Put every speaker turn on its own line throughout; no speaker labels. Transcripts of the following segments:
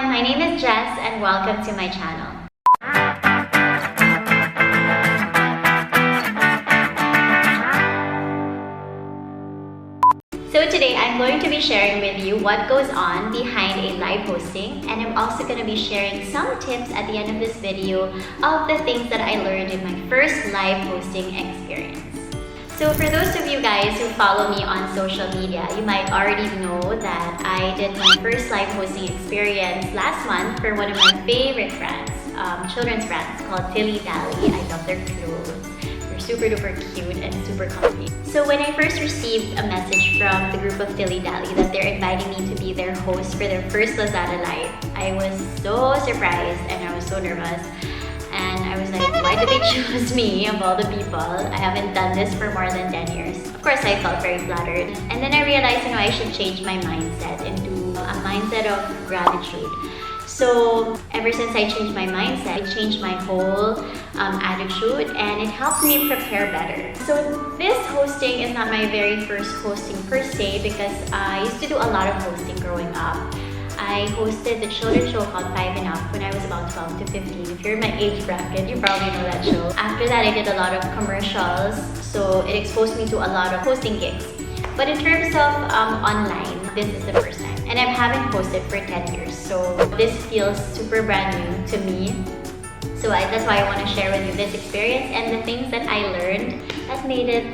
everyone, my name is Jess and welcome to my channel. So today I'm going to be sharing with you what goes on behind a live hosting, and I'm also going to be sharing some tips at the end of this video of the things that I learned in my first live hosting experience. So for those of you guys who follow me on social media, you might already know that I did my first live hosting experience last month for one of my favorite brands, children's brands called Tilly Dally. I love their clothes. They're super duper cute and super comfy. So when I first received a message from the group of Tilly Dally that they're inviting me to be their host for their first Lazada Live, I was so surprised and I was so nervous. And I was like, why did they choose me of all the people? I haven't done this for more than 10 years. Of course, I felt very flattered. And then I realized, I should change my mindset into a mindset of gratitude. So ever since I changed my mindset, I changed my whole attitude, and it helped me prepare better. So this hosting is not my very first hosting per se, because I used to do a lot of hosting growing up. I hosted the children's show called 5 and Up when I was about 12 to 15. If you're in my age bracket, you probably know that show. After that, I did a lot of commercials, so it exposed me to a lot of hosting gigs. But in terms of online, this is the first time. And I haven't hosted for 10 years, so this feels super brand new to me. So that's why I want to share with you this experience and the things that I learned that made it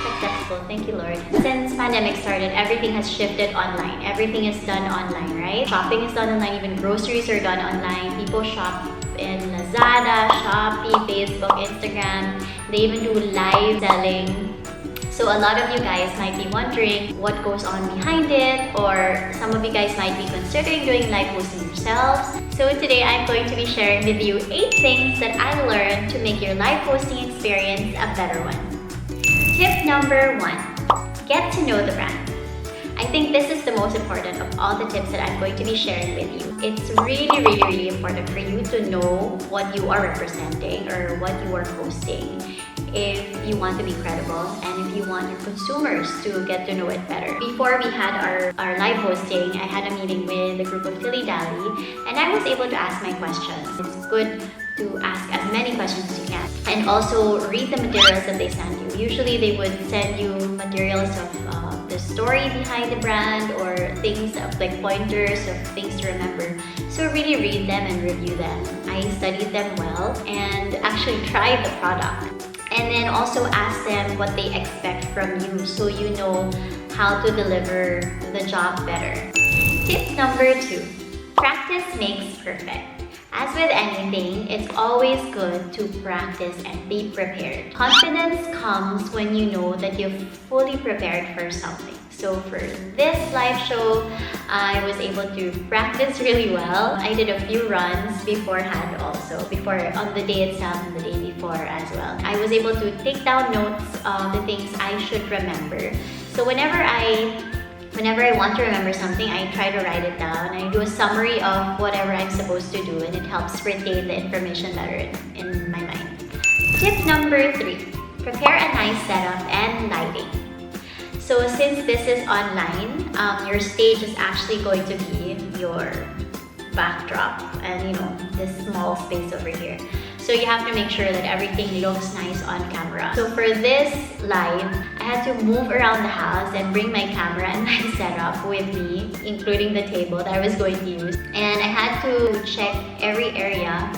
successful. Thank you, Lord. Since pandemic started, everything has shifted online. Everything is done online, right? Shopping is done online. Even groceries are done online. People shop in Lazada, Shopee, Facebook, Instagram. They even do live selling. So a lot of you guys might be wondering what goes on behind it, or some of you guys might be considering doing live hosting yourselves. So today I'm going to be sharing with you 8 things that I learned to make your live hosting experience a better one. Tip number 1, get to know the brand. I think this is the most important of all the tips that I'm going to be sharing with you. It's really important for you to know what you are representing or what you are hosting, if you want to be credible and if you want your consumers to get to know it better. Before we had our live hosting, I had a meeting with a group of Tilly Dally, and I was able to ask my questions. It's good to ask as many questions as you can, and also read the materials that they send you. Usually they would send you materials of the story behind the brand, or things like pointers of things to remember. So really read them and review them. I studied them well and actually tried the product. And then also ask them what they expect from you, so you know how to deliver the job better. Tip number 2, practice makes perfect. As with anything, it's always good to practice and be prepared. Confidence comes when you know that you're fully prepared for something. So for this live show, I was able to practice really well. I did a few runs beforehand also, on the day itself and the day before as well. I was able to take down notes of the things I should remember. So whenever I want to remember something, I try to write it down. I do a summary of whatever I'm supposed to do, and it helps retain the information better in my mind. Tip number 3, prepare a nice setup and lighting. So since this is online, your stage is actually going to be your backdrop and this small space over here. So you have to make sure that everything looks nice on camera. So for this live, I had to move around the house and bring my camera and my setup with me, including the table that I was going to use. And I had to check every area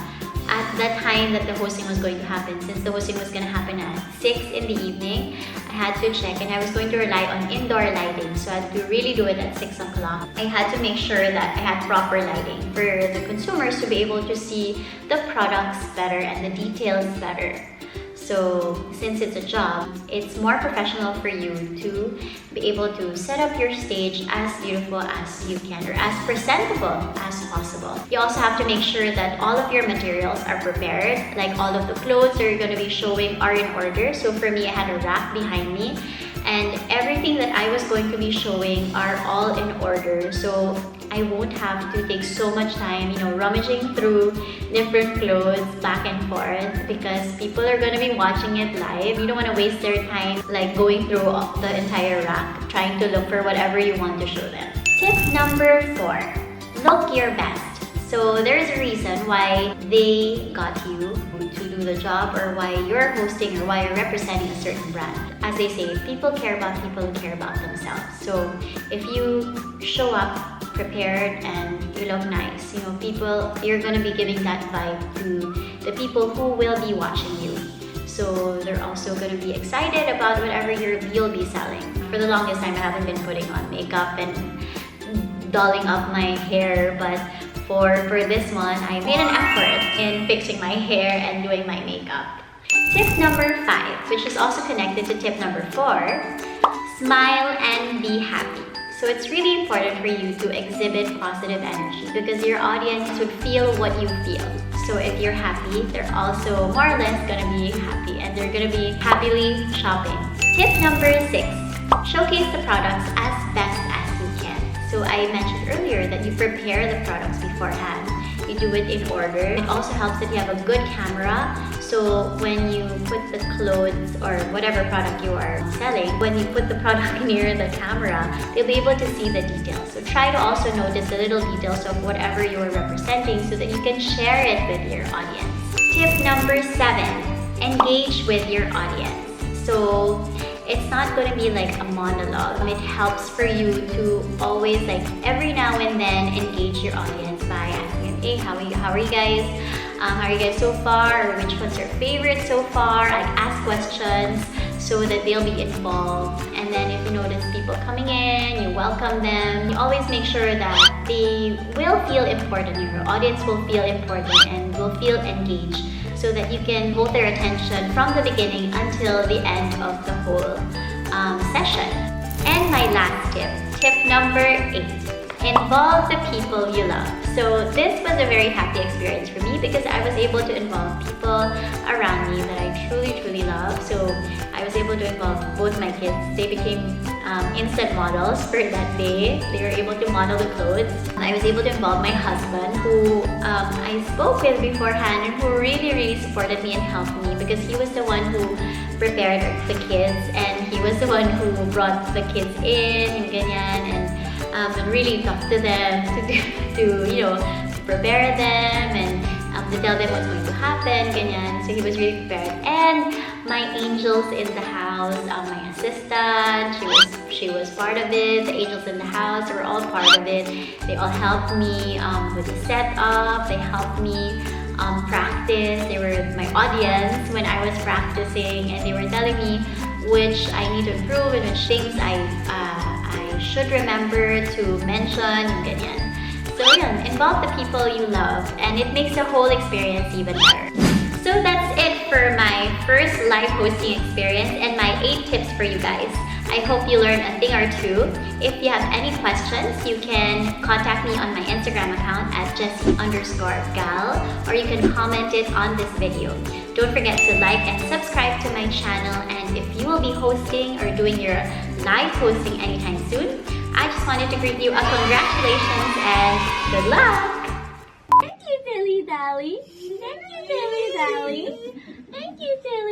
at the time that the hosting was going to happen. Since the hosting was going to happen at 6 in the evening, I had to check, and I was going to rely on indoor lighting, so I had to really do it at 6 o'clock. I had to make sure that I had proper lighting for the consumers to be able to see the products better and the details better. So since it's a job, it's more professional for you to be able to set up your stage as beautiful as you can, or as presentable as possible. You also have to make sure that all of your materials are prepared, like all of the clothes that you're going to be showing are in order. So for me, I had a rack behind me, and everything that I was going to be showing are all in order. So I won't have to take so much time, rummaging through different clothes back and forth, because people are going to be watching it live. You don't want to waste their time like going through the entire rack trying to look for whatever you want to show them. Tip number 4, look your best. So there's a reason why they got you to do the job, or why you're hosting, or why you're representing a certain brand. As they say, people care about people who care about themselves. So if you show up prepared and you look nice, you're gonna be giving that vibe to the people who will be watching you. So they're also gonna be excited about whatever you'll be selling. For the longest time, I haven't been putting on makeup and dolling up my hair, but for this one, I made an effort in fixing my hair and doing my makeup. Tip number 5, which is also connected to tip number 4, smile and be happy. So it's really important for you to exhibit positive energy, because your audience would feel what you feel. So if you're happy, they're also more or less gonna be happy, and they're gonna be happily shopping. Tip number 6, showcase the products as best as you can. So I mentioned earlier that you prepare the products beforehand. You do it in order. It also helps that you have a good camera. So when you put the clothes or whatever product you are selling, when you put the product near the camera, they'll be able to see the details. So try to also notice the little details of whatever you are representing so that you can share it with your audience. Tip number 7, engage with your audience. So it's not going to be like a monologue. It helps for you to always, like, every now and then engage your audience by asking them, hey, how are you guys? How are you guys so far? Or which one's your favorite so far? Like, ask questions so that they'll be involved. And then if you notice people coming in, you welcome them. You always make sure that they will feel important. Your audience will feel important and will feel engaged, so that you can hold their attention from the beginning until the end of the whole session. And my last tip number 8, involve the people you love. So this was a very happy experience for me, because I was able to involve people around me that I truly love. So I was able to involve both my kids. They became instant models for that day. They were able to model the clothes. I was able to involve my husband, who I spoke with beforehand, and who really supported me and helped me, because he was the one who prepared the kids, and he was the one who brought the kids in and ganyan, and really talked to them to prepare them, and to tell them what's going to happen, ganyan. So he was really prepared. And my angels in the house, my assistant, she was part of it. The angels in the house were all part of it. They all helped me with the setup. They helped me practice. They were my audience when I was practicing, and they were telling me which I need to improve and which things I should remember to mention, ganyan. So yeah, involve the people you love, and it makes the whole experience even better. So that's it for my first live hosting experience and my 8 tips for you guys. I hope you learned a thing or two. If you have any questions, you can contact me on my Instagram account at Jessie_gal, or you can comment it on this video. Don't forget to like and subscribe to my channel, and if you will be hosting or doing your live hosting anytime soon, I just wanted to greet you a congratulations and good luck! Thank you, Dilly Dally. Thank you, Dilly Dally. Thank you, Dilly.